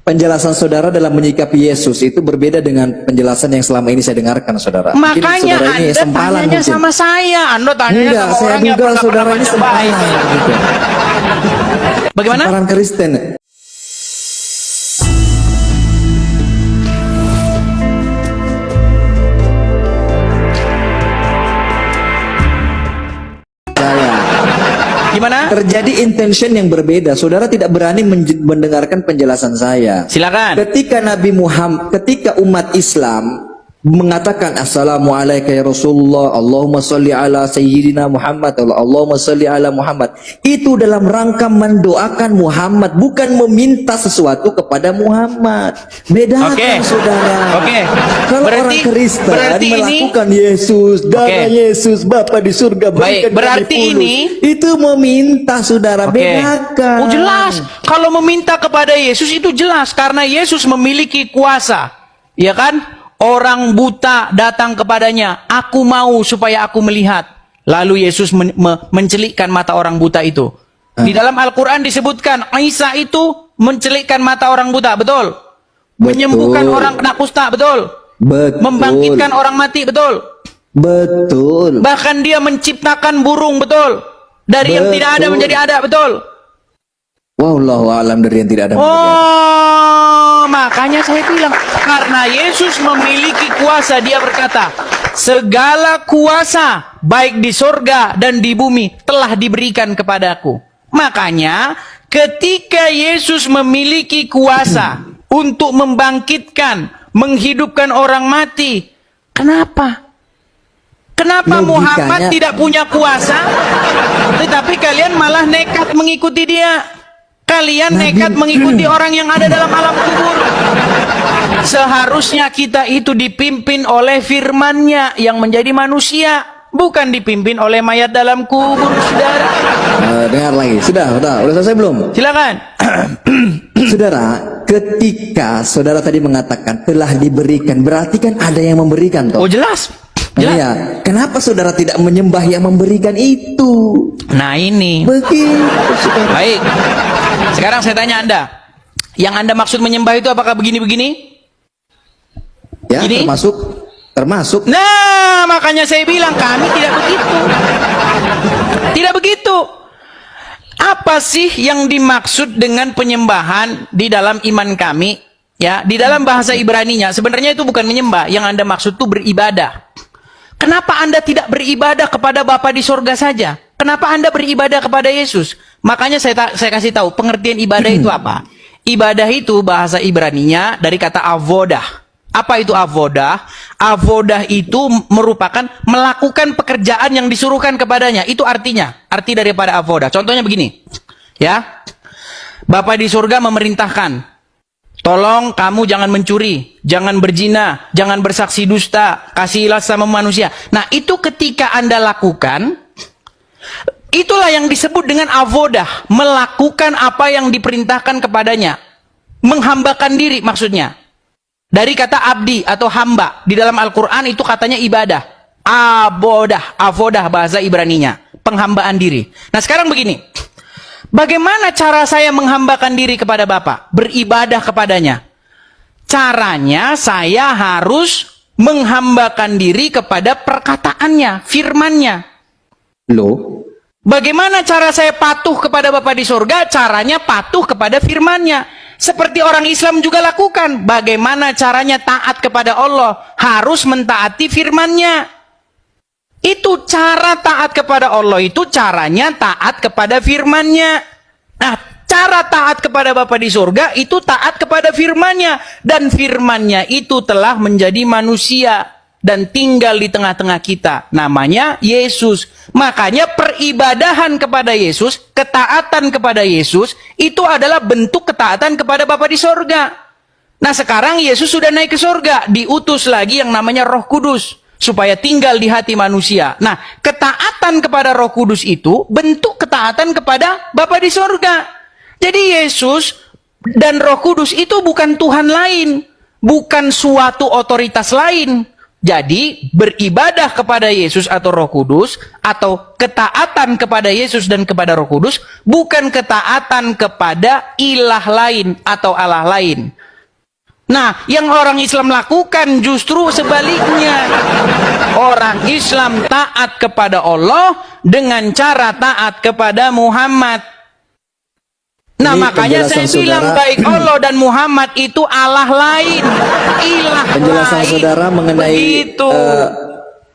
penjelasan saudara dalam menyikapi Yesus itu berbeda dengan penjelasan yang selama ini saya dengarkan, saudara. Mungkin Makanya saudara ini Anda sempalan tanyanya mungkin. sama saya. Anda tanyanya Enggak, sama saya orang yang duga pernah saudara ini baca sempalan. Bible. Gitu. Bagaimana? Sempalan Kristen. Gimana? Terjadi intention yang berbeda. Saudara tidak berani mendengarkan penjelasan saya. Silakan. Ketika Nabi Muhammad, ketika umat Islam mengatakan Assalamualaikum ya Rasulullah, Allahumma salli ala Sayyidina Muhammad, Allahumma salli ala Muhammad, itu dalam rangka mendoakan Muhammad, bukan meminta sesuatu kepada Muhammad. Bedakan, saudara. Kalau orang Kristen melakukan Yesus, darah Yesus, Bapa di surga, baik, berarti ini itu meminta, saudara. Bedakan. Oh, jelas. Kalau meminta kepada Yesus itu jelas, karena Yesus memiliki kuasa, ya kan? Orang buta datang kepadanya, aku mau supaya aku melihat. Lalu Yesus mencelikkan mata orang buta itu. Di dalam Al-Quran disebutkan, Isa itu mencelikkan mata orang buta, betul? Menyembuhkan orang kena kusta, betul? Membangkitkan orang mati, betul? Betul. Bahkan dia menciptakan burung, betul? Dari yang tidak ada menjadi ada, betul? Wallahu a'lam, dari yang tidak ada menjadi ada. Makanya saya bilang, karena Yesus memiliki kuasa, dia berkata, segala kuasa baik di sorga dan di bumi telah diberikan kepadaku. Makanya ketika Yesus memiliki kuasa untuk membangkitkan, menghidupkan orang mati, kenapa Muhammad tidak punya kuasa, tetapi kalian malah nekat mengikuti dia? Kalian nekat mengikuti orang yang ada dalam alam kubur. Seharusnya kita itu dipimpin oleh firman-Nya yang menjadi manusia, bukan dipimpin oleh mayat dalam kubur, saudara. Dengar lagi. Sudah selesai belum? Silakan. Saudara, ketika saudara tadi mengatakan telah diberikan, berarti kan ada yang memberikan, toh? Oh, jelas. Iya. Kenapa saudara tidak menyembah yang memberikan itu? Nah, ini. Begitu. Baik. Sekarang saya tanya Anda, yang Anda maksud menyembah itu apakah begini-begini? Ya, ini? termasuk. Nah, makanya saya bilang kami tidak begitu. Tidak begitu. Apa sih yang dimaksud dengan penyembahan di dalam iman kami? Ya, di dalam bahasa Ibrani-nya sebenarnya itu bukan menyembah, yang Anda maksud itu beribadah. Kenapa Anda tidak beribadah kepada Bapa di sorga saja? Kenapa Anda beribadah kepada Yesus? Makanya saya kasih tahu pengertian ibadah itu apa. Ibadah itu bahasa Ibrani-nya dari kata avodah. Apa itu avodah? Avodah itu merupakan melakukan pekerjaan yang disuruhkan kepadanya. Itu artinya, arti daripada avodah. Contohnya begini, ya. Bapa di surga memerintahkan, tolong kamu jangan mencuri, jangan berzina, jangan bersaksi dusta, kasihilah sama manusia. Nah, itu ketika Anda lakukan, itulah yang disebut dengan avodah, melakukan apa yang diperintahkan kepadanya, menghambakan diri maksudnya. Dari kata abdi atau hamba, di dalam Al-Quran itu katanya ibadah. Avodah bahasa Ibraninya, penghambaan diri. Nah, sekarang begini, bagaimana cara saya menghambakan diri kepada Bapa, beribadah kepadanya? Caranya saya harus menghambakan diri kepada perkataannya, firmannya. Loh? Bagaimana cara saya patuh kepada Bapa di surga? Caranya patuh kepada firman-Nya. Seperti orang Islam juga lakukan. Bagaimana caranya taat kepada Allah? Harus mentaati firman-Nya. Itu cara taat kepada Allah, itu caranya taat kepada firman-Nya. Nah, cara taat kepada Bapa di surga itu taat kepada firman-Nya. Dan firman-Nya itu telah menjadi manusia dan tinggal di tengah-tengah kita. Namanya Yesus. Makanya peribadahan kepada Yesus, ketaatan kepada Yesus, itu adalah bentuk ketaatan kepada Bapa di sorga. Nah, sekarang Yesus sudah naik ke sorga, diutus lagi yang namanya Roh Kudus, supaya tinggal di hati manusia. Nah, ketaatan kepada Roh Kudus itu bentuk ketaatan kepada Bapa di sorga. Jadi Yesus dan Roh Kudus itu bukan Tuhan lain, bukan suatu otoritas lain. Jadi beribadah kepada Yesus atau Roh Kudus, atau ketaatan kepada Yesus dan kepada Roh Kudus, bukan ketaatan kepada ilah lain atau Allah lain. Nah, yang orang Islam lakukan justru sebaliknya. Orang Islam taat kepada Allah dengan cara taat kepada Muhammad. Nah, Ini makanya saya penjelasan bilang saudara. baik Allah dan Muhammad itu Allah lain, ilah Penjelasan lain. saudara mengenai Begitu.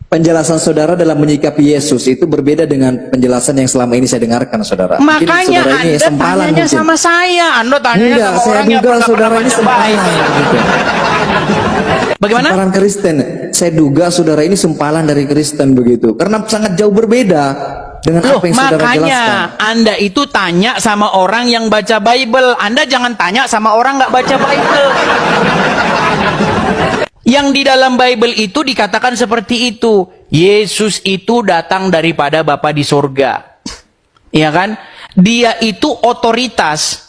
penjelasan saudara dalam menyikapi Yesus itu berbeda dengan penjelasan yang selama ini saya dengarkan, saudara. Mungkin Makanya saudara ini Anda sempalan tanyanya mungkin. sama saya, Anda tanyanya Enggak, sama saya orang yang duga pernah saudara ini baca sempalan. Bible. Gitu. Bagaimana? Sempalan Kristen. Saya duga saudara ini sempalan dari Kristen begitu. Karena sangat jauh berbeda dengan Loh, apa yang saudara makanya jelaskan. Anda itu tanya sama orang yang baca Bible. Anda jangan tanya sama orang nggak baca Bible. Yang di dalam Bible itu dikatakan seperti itu. Yesus itu datang daripada Bapa di sorga. Iya kan? Dia itu otoritas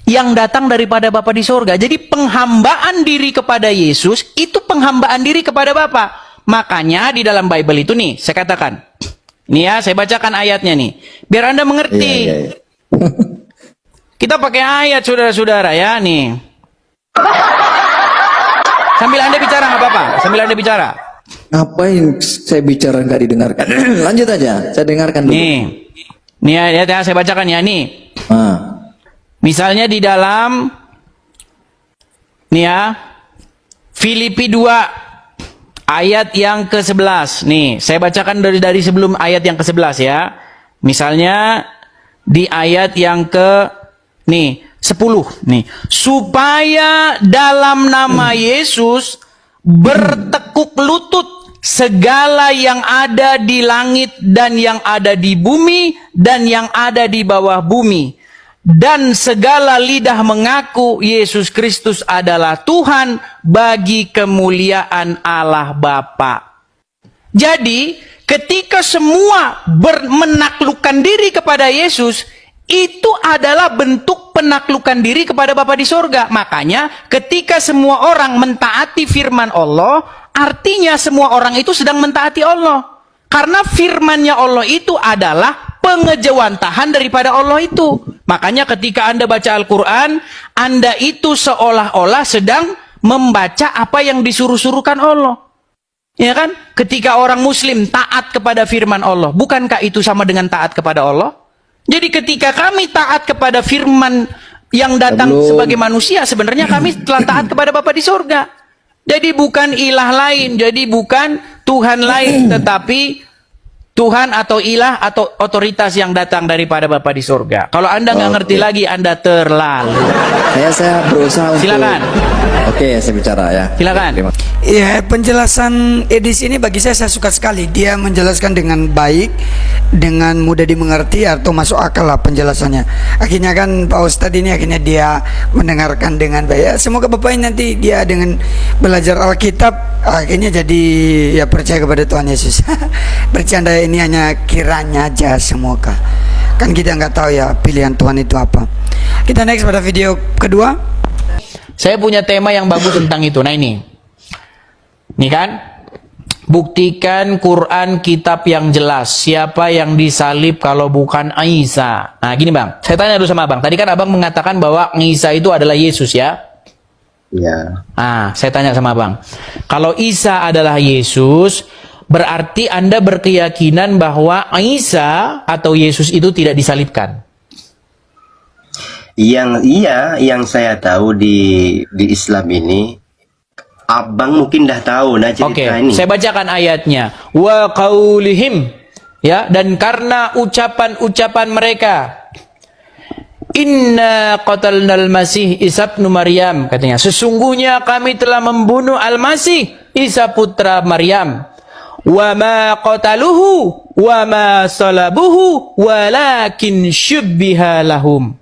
yang datang daripada Bapa di sorga. Jadi penghambaan diri kepada Yesus itu penghambaan diri kepada Bapa. Makanya di dalam Bible itu nih, saya katakan. Nih ya, saya bacakan ayatnya nih. Biar Anda mengerti. Iya, iya. Kita pakai ayat, saudara-saudara ya, nih. Sambil Anda bicara, nggak apa-apa. Sambil Anda bicara. Ngapain saya bicara nggak didengarkan? Lanjut aja, saya dengarkan dulu. Nih ayat ya, saya bacakan ya, nih. Ah. Misalnya di dalam, nih ya, Filipi 2, ayat yang ke-11. Nih, saya bacakan dari sebelum ayat yang ke-11 ya. Misalnya, di ayat yang nih, 10. Nih, supaya dalam nama Yesus bertekuk lutut segala yang ada di langit dan yang ada di bumi dan yang ada di bawah bumi. Dan segala lidah mengaku Yesus Kristus adalah Tuhan bagi kemuliaan Allah Bapa. Jadi, ketika semua menaklukkan diri kepada Yesus, itu adalah bentuk penaklukan diri kepada Bapa di sorga. Makanya, ketika semua orang mentaati firman Allah, artinya semua orang itu sedang mentaati Allah. Karena firmannya Allah itu adalah pengejawantahan daripada Allah itu. Makanya ketika Anda baca Al-Quran, Anda itu seolah-olah sedang membaca apa yang disuruh-suruhkan Allah. Ya kan? Ketika orang Muslim taat kepada firman Allah, bukankah itu sama dengan taat kepada Allah? Jadi ketika kami taat kepada firman yang datang sebagai manusia, sebenarnya kami telah taat kepada Bapa di sorga. Jadi bukan ilah lain, jadi bukan Tuhan lain, tetapi Tuhan atau ilah atau otoritas yang datang daripada Bapa di sorga. Kalau Anda nggak ngerti lagi, Anda terlalu. Saya berusaha untuk. Silakan. Oke, saya bicara ya. Silakan. Terima kasih. Ya, penjelasan Edis ini bagi saya suka sekali. Dia menjelaskan dengan baik, dengan mudah dimengerti atau masuk akal lah penjelasannya. Akhirnya kan Pak Ustadz ini akhirnya dia mendengarkan dengan baik. Ya, semoga Bapak ini nanti dia dengan belajar Alkitab akhirnya jadi ya percaya kepada Tuhan Yesus. Bercanda ini hanya kiranya aja, semoga. Kan kita nggak tahu ya pilihan Tuhan itu apa. Kita next pada video kedua. Saya punya tema yang bagus tentang itu. Nah ini kan, buktikan Quran kitab yang jelas. Siapa yang disalib kalau bukan Isa? Nah gini bang, saya tanya dulu sama abang. Tadi kan abang mengatakan bahwa Isa itu adalah Yesus ya? Ya. Ah, saya tanya sama abang. Kalau Isa adalah Yesus, berarti Anda berkeyakinan bahwa Isa atau Yesus itu tidak disalibkan? Yang saya tahu di Islam ini, abang mungkin dah tahu nah cerita ini. Saya bacakan ayatnya. Wa qaulihim, ya, dan karena ucapan-ucapan mereka. Inna qatalnal masih Isa ibn Maryam, katanya. Sesungguhnya kami telah membunuh Al-Masih Isa putra Maryam. Wa ma qataluhu wa ma salabuhu walakin syubbiha lahum.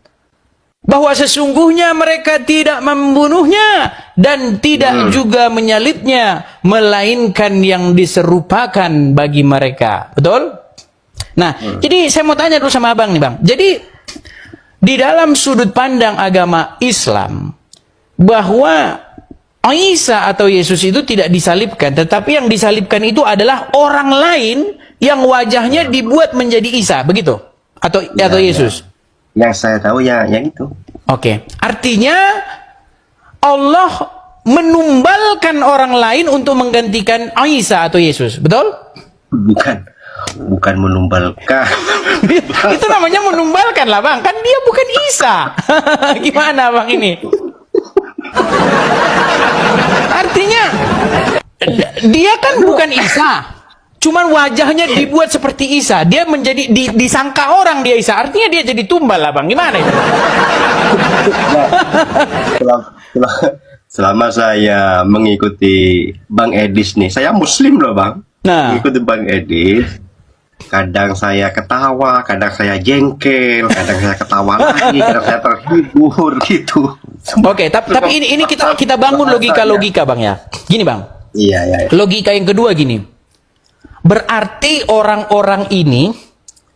Bahwa sesungguhnya mereka tidak membunuhnya dan tidak juga menyalibnya, melainkan yang diserupakan bagi mereka. Betul? Nah, jadi saya mau tanya dulu sama abang nih bang. Jadi di dalam sudut pandang agama Islam, bahwa Isa atau Yesus itu tidak disalibkan, tetapi yang disalibkan itu adalah orang lain yang wajahnya dibuat menjadi Isa, begitu? Atau Yesus? Yang saya tahu ya yang itu. Oke. Artinya Allah menumbalkan orang lain untuk menggantikan Isa atau Yesus, betul? Bukan menumbalkan. Itu namanya menumbalkan lah, Bang. Kan dia bukan Isa. Gimana, Bang, ini? Artinya dia kan bukan Isa, cuman wajahnya dibuat seperti Isa. Dia menjadi disangka orang dia Isa. Artinya dia jadi tumbal lah, Bang. Gimana itu? Selama saya mengikuti Bang Edis nih, saya Muslim loh, Bang. Nah, Mengikuti Bang Edis, kadang saya ketawa, kadang saya jengkel, kadang saya ketawa lagi, kadang saya terhibur gitu. oke. Tapi ini kita bangun logika, Bang, ya. Gini, Bang. Iya. Logika yang kedua gini. Berarti orang-orang ini,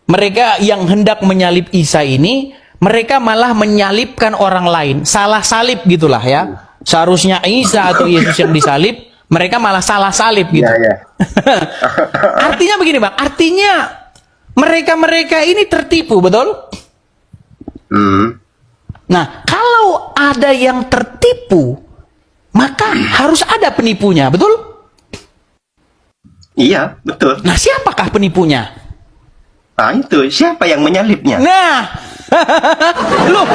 mereka yang hendak menyalib Isa ini, mereka malah menyalibkan orang lain. Salah salib gitulah ya. Seharusnya Isa atau Yesus yang disalib, mereka malah salah salib gitu. Iya. Artinya begini, Bang. Artinya mereka ini tertipu, betul? Nah, kalau ada yang tertipu, maka harus ada penipunya, betul? Iya, betul. Nah, siapakah penipunya? Nah, itu siapa yang menyalibnya? Nah, loh,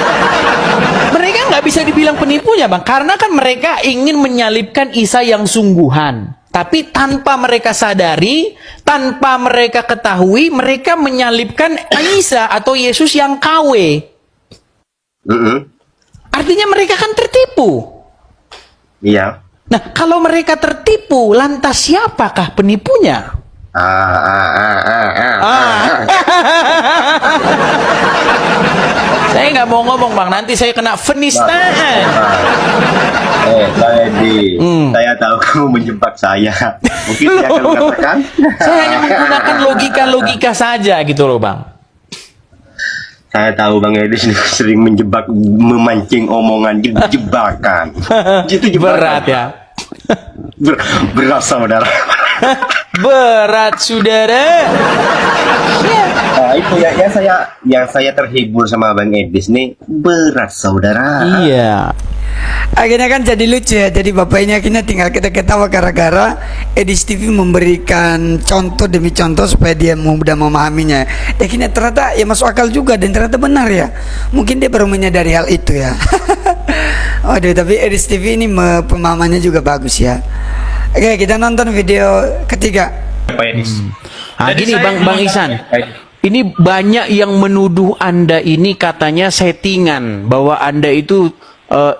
mereka nggak bisa dibilang penipunya, Bang, karena kan mereka ingin menyalibkan Isa yang sungguhan. Tapi tanpa mereka sadari, tanpa mereka ketahui, mereka menyalibkan Isa atau Yesus yang KW. Artinya mereka kan tertipu. Iya. Nah, kalau mereka tertipu, lantas siapakah penipunya? Saya nggak mau ngomong, Bang, nanti saya kena penistaan. Bang Edi, saya tahu kamu menjebak saya. Mungkin saya akan mengatakan. Saya hanya menggunakan logika saja gitu loh, Bang. Saya tahu Bang Edi sering memancing omongan jebakan. Itu jebakan. Berat ya. Berat, saudara. Berat, saudara. Nah, itu yang saya terhibur sama Bang Edis nih, berat, saudara. Iya. Akhirnya kan jadi lucu ya. Jadi bapak ini akhirnya tinggal kita ketawa gara-gara Edis TV memberikan contoh demi contoh supaya dia mudah memahaminya. Akhirnya ternyata ya masuk akal juga dan ternyata benar ya. Mungkin dia baru menyadari hal itu ya. Waduh, tapi Edis TV ini pemahamannya juga bagus ya. Oke, kita nonton video ketiga. Nah, gini Bang Ihsan. Ini banyak yang menuduh Anda ini katanya settingan, bahwa Anda itu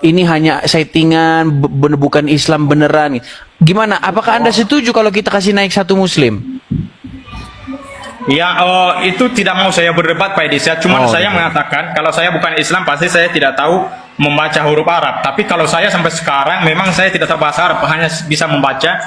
ini hanya settingan, bukan Islam beneran. Gimana? Apakah Anda setuju kalau kita kasih naik satu Muslim? Ya, itu tidak mau saya berdebat Pak Edis ya. Cuman saya mengatakan kalau saya bukan Islam pasti saya tidak tahu membaca huruf Arab. Tapi kalau saya sampai sekarang memang saya tidak tahu bahasa Arab, hanya bisa membaca.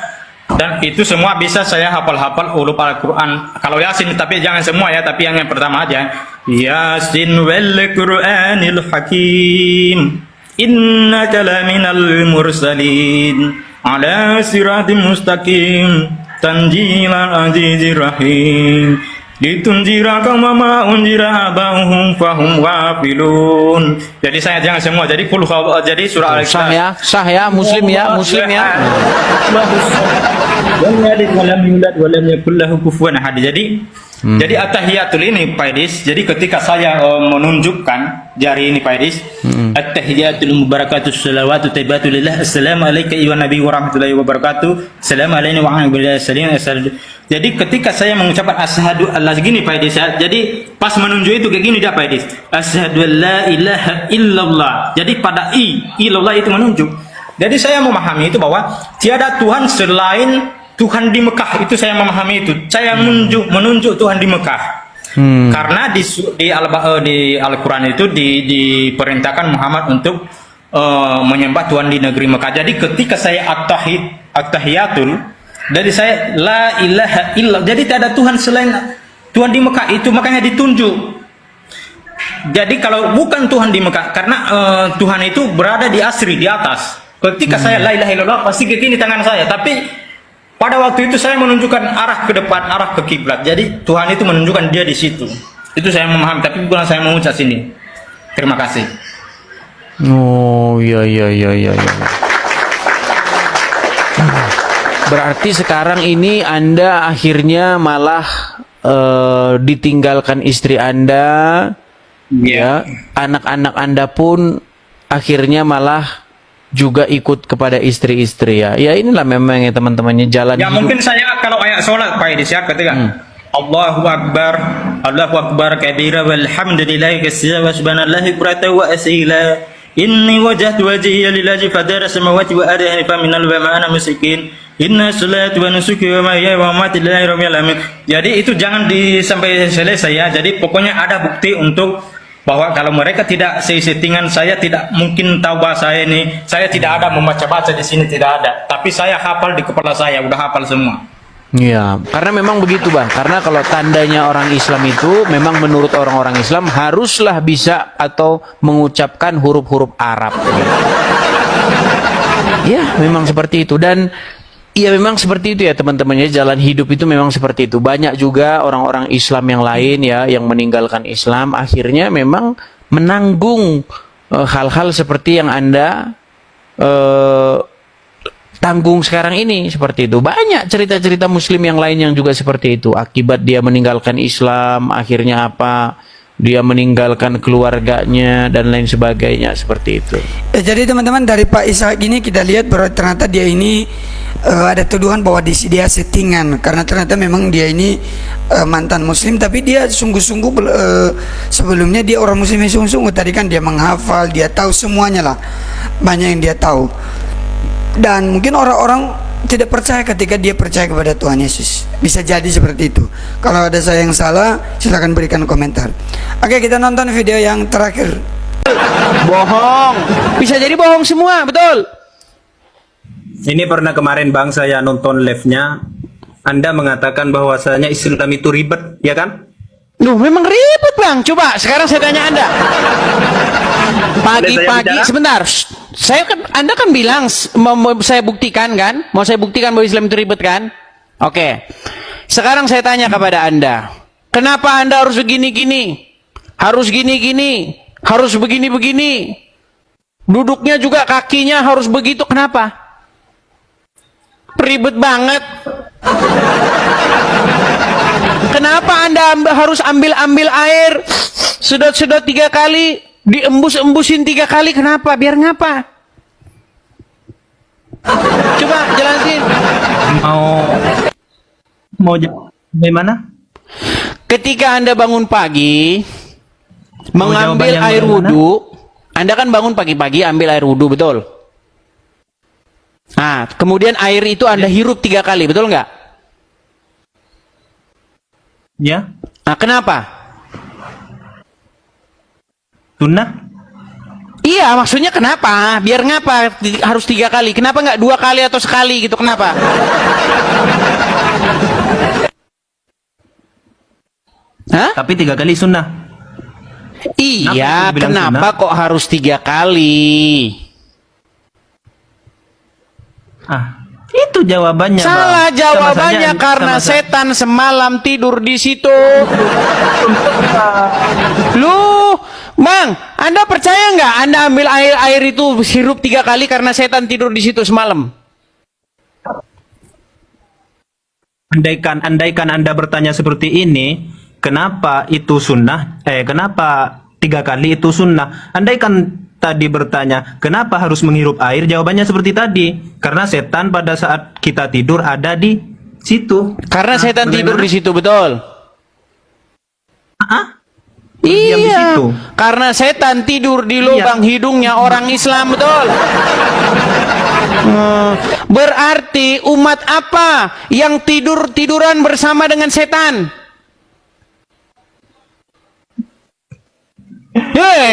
Dan itu semua bisa saya hafal-hafal huruf Al-Quran. Kalau Yasin, tapi jangan semua ya, tapi yang pertama aja. Yasin wal Qur'anil Hakim, innaka laminal mursalin, ala siratim mustaqim, tanjilal azizir rahim, litunjira kama ma unjira abahum fahum wafilun. Jadi saya jangan semua. Jadi jadi surah Al-Ikhlas. Sah ya, Muslim ya. Lam yalid wa lam yulad wa lam yakul lahu kufuwan ahad. Jadi at-tahiyatul ini Pak Edis. Jadi ketika saya menunjukkan jari ini Pak Edis, at-tahiyatul mubarakatus salawatu taibatu lillah, assalamu alayka ayyuhan nabi wa rahmatullahi wa barakatuh, assalamu alayna wa ala alihi. Jadi ketika saya mengucapkan asyhadu alla segini Pak Edis ya. Jadi pas menunjuk itu kayak gini dia Pak Edis. Asyhadu alla ilaha illallah. Jadi pada illallah itu menunjuk. Jadi saya memahami itu bahwa tiada Tuhan selain Tuhan di Mekah. Itu saya memahami itu. Saya menunjuk Tuhan di Mekah. Karena di Al-Quran itu diperintahkan Muhammad untuk menyembah Tuhan di negeri Mekah. Jadi ketika saya at-tahiyatul, dari saya la ilaha illallah. Jadi tidak ada Tuhan selain Tuhan di Mekah. Itu makanya ditunjuk. Jadi kalau bukan Tuhan di Mekah, karena Tuhan itu berada di asri, di atas. Ketika saya la ilaha illallah pasti ke kiri tangan saya, tapi pada waktu itu saya menunjukkan arah ke depan, arah ke kiblat. Jadi Tuhan itu menunjukkan dia di situ. Itu saya memahami, tapi bukan saya mengucap sini. Terima kasih. Oh, iya. Berarti sekarang ini Anda akhirnya malah ditinggalkan istri Anda, ya. Anak-anak Anda pun akhirnya malah juga ikut kepada istri-istri ya. Ya inilah memang ya teman-temannya jalan Ya hidup. mungkin saya kalau ayat sholat Pak Edis ya ketika Allahu Akbar kabira walhamdulillahi katsira wa subhanallahi bukratan wa asila inni wajhtu wajhiya lillahi fadara samawati wa ardi hanifan minal wa ma ana musyrikin inna salati wa nusuki wa mahyaya wa mamati lillahi rabbil alamin. Jadi itu jangan sampai selesai ya. Jadi pokoknya ada bukti untuk bahwa kalau mereka tidak settingan, saya tidak mungkin tahu bahasa ini. Saya tidak ada membaca-baca di sini, tidak ada. Tapi saya hafal di kepala saya, udah hafal semua. Iya, karena memang begitu Bang. Karena kalau tandanya orang Islam itu memang menurut orang-orang Islam haruslah bisa atau mengucapkan huruf-huruf Arab. Ya, memang seperti itu. Dan iya memang seperti itu ya teman-temannya, jalan hidup itu memang seperti itu. Banyak juga orang-orang Islam yang lain ya yang meninggalkan Islam akhirnya memang menanggung hal-hal seperti yang Anda tanggung sekarang ini, seperti itu. Banyak cerita-cerita muslim yang lain yang juga seperti itu. Akibat dia meninggalkan Islam, akhirnya apa? Dia meninggalkan keluarganya dan lain sebagainya, seperti itu. Jadi teman-teman, dari Pak Ishak ini kita lihat bahwa ternyata dia ini ada tuduhan bahwa dia settingan, karena ternyata memang dia ini mantan muslim, tapi dia sungguh-sungguh sebelumnya dia orang muslim yang sungguh-sungguh. Tadi kan dia menghafal, dia tahu semuanya lah, banyak yang dia tahu. Dan mungkin orang-orang tidak percaya ketika dia percaya kepada Tuhan Yesus. Bisa jadi seperti itu. Kalau ada saya yang salah, silakan berikan komentar. Oke, kita nonton video yang terakhir. Bohong, bisa jadi bohong semua, betul. Ini pernah kemarin Bang saya nonton live-nya, Anda mengatakan bahwasanya Islam itu ribet, ya kan? Duh, memang ribet Bang. Coba sekarang saya tanya Anda. Pagi-pagi sebentar. Anda kan bilang mau saya buktikan kan? Mau saya buktikan bahwa Islam itu ribet kan? Oke. Sekarang saya tanya kepada Anda. Kenapa Anda harus begini-gini? Harus gini-gini? Harus begini-begini? Duduknya juga kakinya harus begitu. Kenapa? Ribet banget. Kenapa Anda harus ambil air sedot-sedot 3 kali, diembus-embusin 3 kali? Kenapa? Biar ngapa? Coba jelasin. Mau bagaimana? Ketika Anda bangun pagi, mengambil jawaban yang air bagaimana? wudhu, Anda kan bangun pagi-pagi ambil air wudhu, betul? Nah, kemudian air itu Anda hirup 3 kali, betul nggak? Ya, Nah, kenapa? sunnah. Iya, maksudnya kenapa? Biar ngapa harus 3 kali? Kenapa nggak 2 kali atau sekali gitu? Kenapa? Hah? Tapi 3 kali sunnah. Iya, Kenapa itu dibilang kenapa sunnah? kok harus 3 kali? Itu jawabannya. Salah Bang. jawabannya Sama saja- karena sama saja. setan semalam tidur di situ. Lu, Bang, Anda percaya nggak? Anda ambil air itu hirup 3 kali karena setan tidur di situ semalam. Andaikan Anda bertanya seperti ini, kenapa itu sunnah? Kenapa 3 kali itu sunnah? Andaikan tadi bertanya, kenapa harus menghirup air? Jawabannya seperti tadi, karena setan pada saat kita tidur ada di situ. Karena setan tidur di bagaimana? situ, betul? Diam di Iya, situ. karena setan tidur di lubang hidungnya orang Islam, betul? Berarti umat apa yang tiduran bersama dengan setan?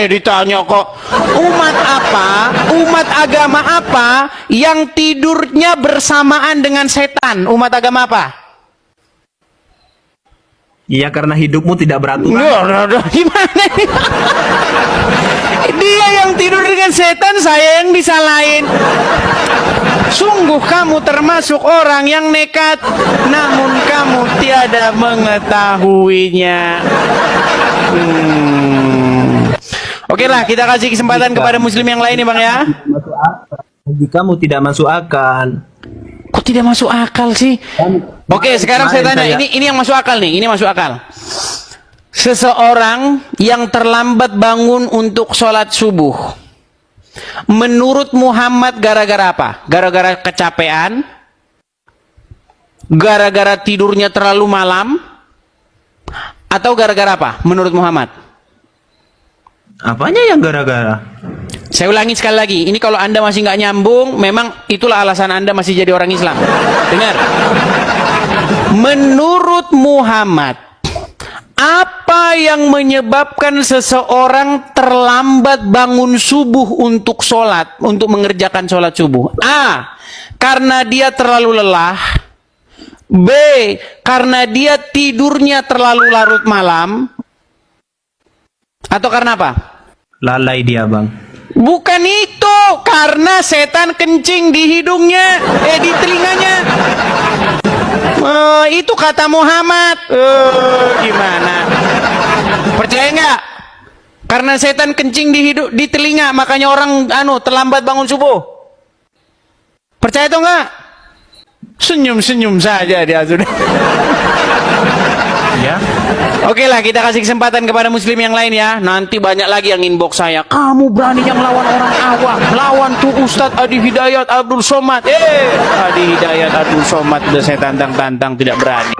Ditanya kok umat apa, umat agama apa yang tidurnya bersamaan dengan setan? Umat agama apa? Iya, karena hidupmu tidak beraturan. Gimana ini? Dia yang tidur dengan setan, saya yang disalahin. Sungguh kamu termasuk orang yang nekat, namun kamu tiada mengetahuinya. Oke lah, kita kasih kesempatan kepada muslim yang lain nih bang ya. Bagi kamu tidak masuk akal. Kok tidak masuk akal sih? Oke, sekarang saya tanya, ini yang masuk akal nih, ini masuk akal. Seseorang yang terlambat bangun untuk sholat subuh, menurut Muhammad gara-gara apa? Gara-gara kecapean? Gara-gara tidurnya terlalu malam? Atau gara-gara apa menurut Muhammad? Apanya yang gara-gara? Saya ulangi sekali lagi, ini kalau Anda masih nggak nyambung, memang itulah alasan Anda masih jadi orang Islam. Dengar. Menurut Muhammad, apa yang menyebabkan seseorang terlambat bangun subuh untuk sholat, untuk mengerjakan sholat subuh? A. Karena dia terlalu lelah. B. Karena dia tidurnya terlalu larut malam. Atau karena apa? Lalai dia, Bang. Bukan itu, karena setan kencing di hidungnya, di telinganya. Itu kata Muhammad. Gimana? Percaya nggak? Karena setan kencing di telinga, makanya orang terlambat bangun subuh. Percaya atau enggak? Senyum-senyum saja dia sudah. Ya. Oke lah, kita kasih kesempatan kepada muslim yang lain ya. Nanti banyak lagi yang inbox saya. Kamu berani yang lawan orang awam, lawan tuh Ustadz Adi Hidayat Abdul Somad. Adi Hidayat Abdul Somad udah saya tantang-tantang tidak berani.